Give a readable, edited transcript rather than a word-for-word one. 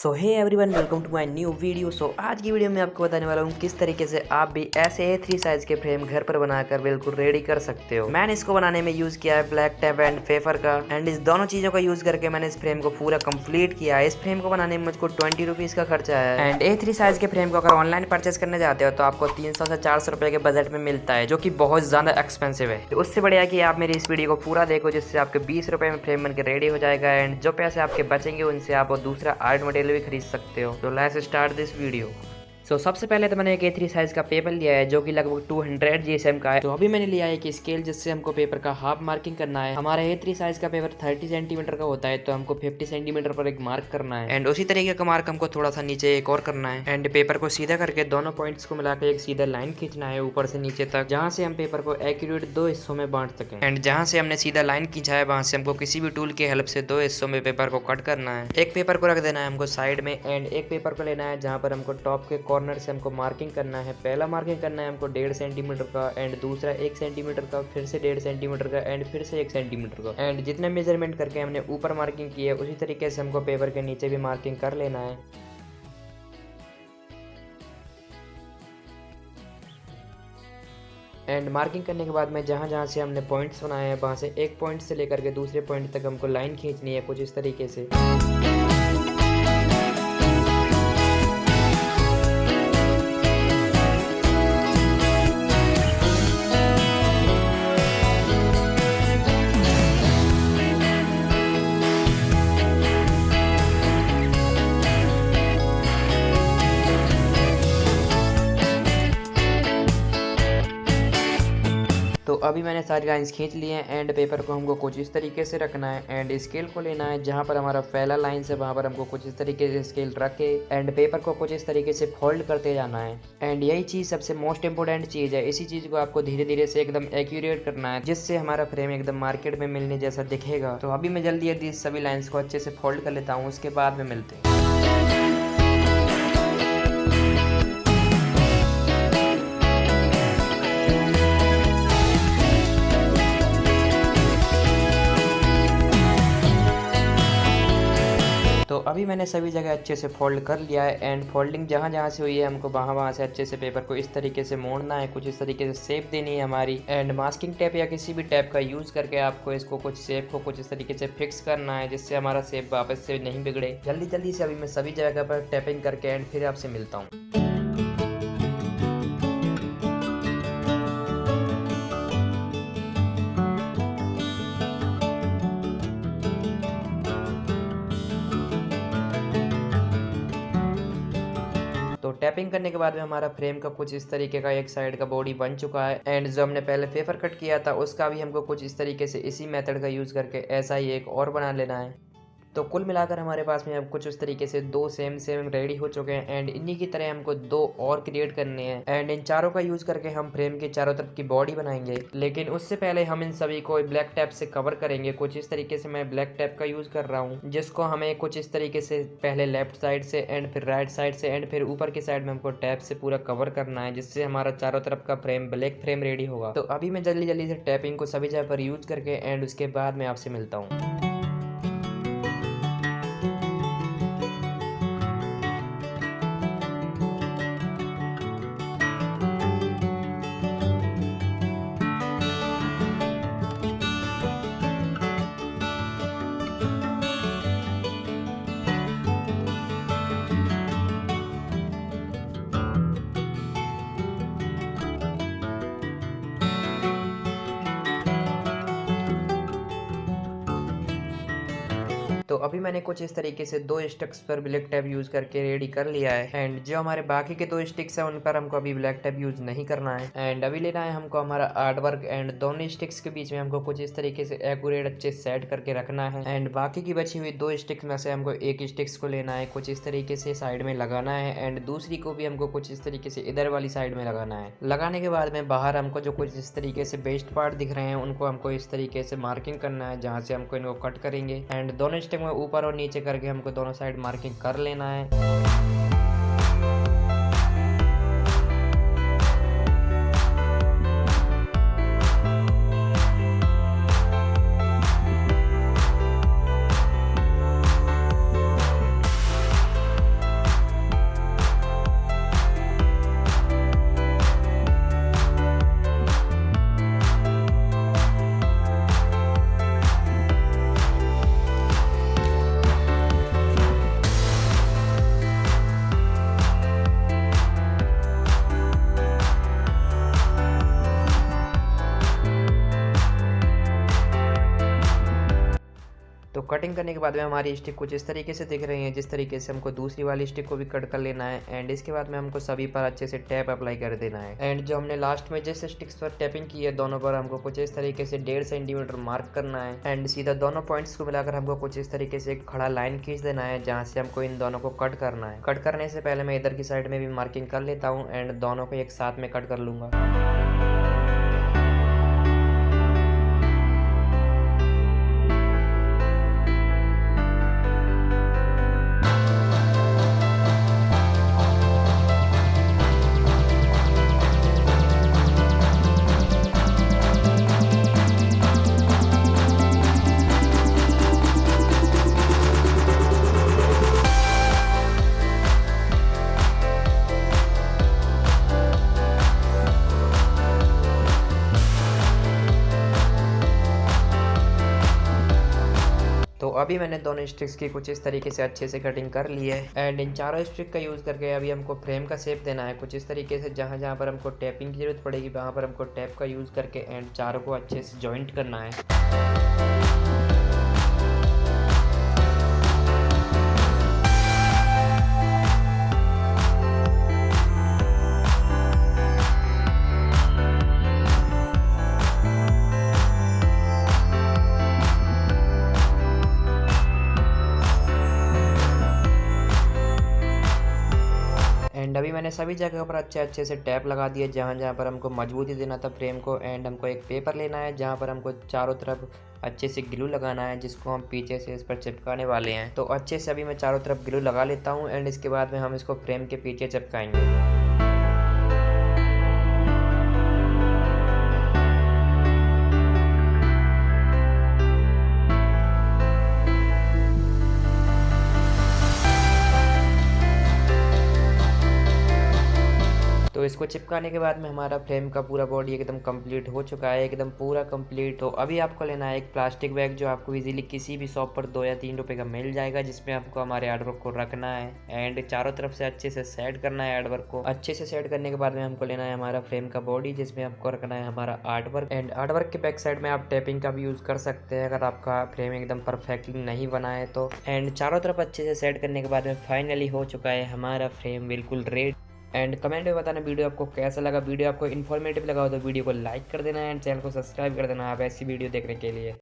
So hey everyone, welcome to my new video. आज की video में आपको बताने वाला हूँ किस तरीके से आप भी ऐसे A3 साइज के फ्रेम घर पर बनाकर बिल्कुल रेडी कर सकते हो। मैंने इसको बनाने में यूज किया है ब्लैक टेप एंड पेपर का, एंड इस दोनों चीजों का यूज करके मैंने इस फ्रेम को पूरा कंप्लीट किया है। इस फ्रेम को बनाने में मुझको 20 रुपीज का खर्चा है। एंड A3 साइज के फ्रेम को अगर ऑनलाइन परचेस करने जाते हो तो आपको 300 से 400 रुपए के बजट में मिलता है, जो की बहुत ज्यादा एक्सपेंसिव है। तो उससे बढ़िया कि आप मेरी इस वीडियो को पूरा देखो, जिससे आपके 20 रुपए में फ्रेम बनकर रेडी हो जाएगा, एंड जो पैसे आपके बचेंगे उनसे आप दूसरा आर्ट मटेरियल भी खरीद सकते हो। So let's start this video। सबसे पहले तो मैंने एक A3 साइज का पेपर लिया है, जो कि लगभग 200 GSM का है। तो अभी मैंने लिया है कि स्केल, जिससे हमको पेपर का हाफ मार्किंग करना है। हमारा A3 साइज का पेपर 30 सेंटीमीटर का होता है, तो हमको 50 सेंटीमीटर पर एक मार्क करना है, एंड उसी तरीके का मार्क हमको थोड़ा सा नीचे एक और करना है। एंड पेपर को सीधा करके दोनों पॉइंट्स को मिलाकर एक सीधा लाइन खींचना है ऊपर से नीचे तक, जहाँ से हम पेपर को एक्यूरेट 2 हिस्सों में बांट सकें। एंड जहाँ से हमने सीधा लाइन खींचा है, वहाँ से हमको किसी भी टूल की हेल्प से 2 हिस्सों में पेपर को कट करना है। एक पेपर को रख देना है हमको साइड में, एंड एक पेपर को लेना है जहाँ पर हमको टॉप के कॉर्नर से हमको मार्किंग करना है। पहला मार्किंग करना है हमको 1.5 सेंटीमीटर का, एंड दूसरा 1 सेंटीमीटर का, फिर से 1.5 सेंटीमीटर का, एंड फिर से 1 सेंटीमीटर का। एंड जितने मेजरमेंट करके हमने ऊपर मार्किंग की है, उसी तरीके से हमको पेपर के नीचे भी मार्किंग कर लेना है। एंड मार्किंग करने के बाद में जहाँ जहाँ से हमने पॉइंट्स बनाए हैं, वहाँ से एक पॉइंट से लेकर के दूसरे पॉइंट तक हमको लाइन खींचनी है कुछ इस तरीके से। तो अभी मैंने सारी लाइंस खींच ली हैं, एंड पेपर को हमको कुछ इस तरीके से रखना है। एंड स्केल को लेना है जहाँ पर हमारा पहला लाइन से, वहाँ पर हमको कुछ इस तरीके से स्केल रख के एंड पेपर को कुछ इस तरीके से फोल्ड करते जाना है। एंड यही चीज़ सबसे मोस्ट इंपोर्टेंट चीज़ है। इसी चीज़ को आपको धीरे धीरे से एकदम एक्यूरेट करना है, जिससे हमारा फ्रेम एकदम मार्केट में मिलने जैसा दिखेगा। तो अभी मैं जल्दी जल्दी सभी लाइन्स को अच्छे से फोल्ड कर लेता हूँ, उसके बाद में मिलते हैं। तो अभी मैंने सभी जगह अच्छे से फोल्ड कर लिया है, एंड फोल्डिंग जहाँ जहाँ से हुई है, हमको वहाँ से अच्छे से पेपर को इस तरीके से मोड़ना है, कुछ इस तरीके से शेप देनी है हमारी। एंड मास्किंग टेप या किसी भी टेप का यूज करके आपको इसको कुछ शेप को कुछ इस तरीके से फिक्स करना है, जिससे हमारा शेप वापस से नहीं बिगड़े। जल्दी जल्दी से अभी मैं सभी जगह पर टैपिंग करके एंड फिर आपसे मिलता हूँ। तो टैपिंग करने के बाद में हमारा फ्रेम का कुछ इस तरीके का एक साइड का बॉडी बन चुका है, एंड जो हमने पहले पेपर कट किया था उसका भी हमको कुछ इस तरीके से इसी मेथड का यूज करके ऐसा ही एक और बना लेना है। तो कुल मिलाकर हमारे पास में अब कुछ इस तरीके से 2 सेम रेडी हो चुके हैं, एंड इन्हीं की तरह हमको 2 और क्रिएट करने हैं। एंड इन चारों का यूज करके हम फ्रेम के चारों तरफ की बॉडी बनाएंगे, लेकिन उससे पहले हम इन सभी को ब्लैक टैप से कवर करेंगे। कुछ इस तरीके से मैं ब्लैक टैप का यूज कर रहा हूँ, जिसको हमें कुछ इस तरीके से पहले लेफ्ट साइड से, एंड फिर राइट साइड से, एंड फिर ऊपर की साइड में हमको टैप से पूरा कवर करना है, जिससे हमारा चारों तरफ का फ्रेम ब्लैक फ्रेम रेडी होगा। तो अभी मैं जल्दी जल्दी से टैपिंग को सभी जगह पर यूज करके एंड उसके बाद मैं आपसे मिलता हूँ। तो अभी मैंने कुछ इस तरीके से 2 स्टिक्स पर ब्लैक टैप यूज करके रेडी कर लिया है, एंड जो हमारे बाकी के 2 स्टिक्स है उन पर हमको अभी ब्लैक टैप यूज नहीं करना है। एंड अभी लेना है हमको हमारा आर्ट वर्क, एंड दोनों स्टिक्स के बीच में हमको कुछ इस तरीके से एक्यूरेट अच्छे सेट करके रखना है। एंड बाकी की बची हुई 2 स्टिक्स में से हमको एक स्टिक्स को लेना है, कुछ इस तरीके से साइड में लगाना है, एंड दूसरी को भी हमको कुछ इस तरीके से इधर वाली साइड में लगाना है। लगाने के बाद में बाहर हमको जो कुछ इस तरीके से बेस्ट पार्ट दिख रहे हैं, उनको हमको इस तरीके से मार्किंग करना है, जहाँ से हमको इनको कट करेंगे। एंड दोनों स्टिक में ऊपर और नीचे करके हमको दोनों साइड मार्किंग कर लेना है। कटिंग करने के बाद में हमारी स्टिक कुछ इस तरीके से दिख रही है, जिस तरीके से हमको दूसरी वाली स्टिक को भी कट कर लेना है। एंड इसके बाद में हमको सभी पर अच्छे से टैप अप्लाई कर देना है। एंड जो हमने लास्ट में जिस स्टिक्स पर टैपिंग की है दोनों पर हमको कुछ इस तरीके से 1.5 सेंटीमीटर मार्क करना है। एंड सीधा दोनों पॉइंट्स को मिलाकर हमको कुछ इस तरीके से एक खड़ा लाइन खींच देना है, जहाँ से हमको इन दोनों को कट करना है। कट करने से पहले मैं इधर की साइड में भी मार्किंग कर लेता हूँ एंड दोनों को एक साथ में कट कर लूंगा। तो अभी मैंने दोनों स्टिक्स की कुछ इस तरीके से अच्छे से कटिंग कर ली है। एंड इन चारों स्टिक का यूज़ करके अभी हमको फ्रेम का शेप देना है कुछ इस तरीके से। जहाँ जहाँ पर हमको टैपिंग की जरूरत पड़ेगी वहाँ पर हमको टैप का यूज़ करके एंड चारों को अच्छे से जॉइंट करना है। एंड अभी मैंने सभी जगह पर अच्छे से टैप लगा दिए जहाँ जहाँ पर हमको मजबूती देना था फ्रेम को। एंड हमको एक पेपर लेना है जहाँ पर हमको चारों तरफ अच्छे से ग्लू लगाना है, जिसको हम पीछे से इस पर चिपकाने वाले हैं। तो अच्छे से अभी मैं चारों तरफ ग्लू लगा लेता हूँ एंड इसके बाद में हम इसको फ्रेम के पीछे चिपकाएंगे। तो इसको चिपकाने के बाद में हमारा फ्रेम का पूरा बॉडी एकदम कंप्लीट हो चुका है, एकदम पूरा कंप्लीट। तो अभी आपको लेना है एक प्लास्टिक बैग जो आपको इजीली किसी भी शॉप पर 2 या 3 रुपए का मिल जाएगा, जिसमें आपको हमारे आर्टवर्क को रखना है एंड चारों तरफ से अच्छे से सेट करना है आर्टवर्क को। अच्छे से सेट करने के बाद में हमको लेना है हमारा फ्रेम का बॉडी, जिसमें आपको रखना है हमारा आर्टवर्क। एंड आर्टवर्क के बैक साइड में आप टैपिंग का भी यूज़ कर सकते हैं अगर आपका फ्रेम एकदम परफेक्टली नहीं बना है तो। एंड चारों तरफ अच्छे से सेट करने के बाद में फाइनली हो चुका है हमारा फ्रेम बिल्कुल रेडी। एंड कमेंट में बताना वीडियो आपको कैसा लगा। वीडियो आपको इन्फॉर्मेटिव लगा हो तो वीडियो को लाइक कर देना एंड चैनल को सब्सक्राइब कर देना आप ऐसी वीडियो देखने के लिए।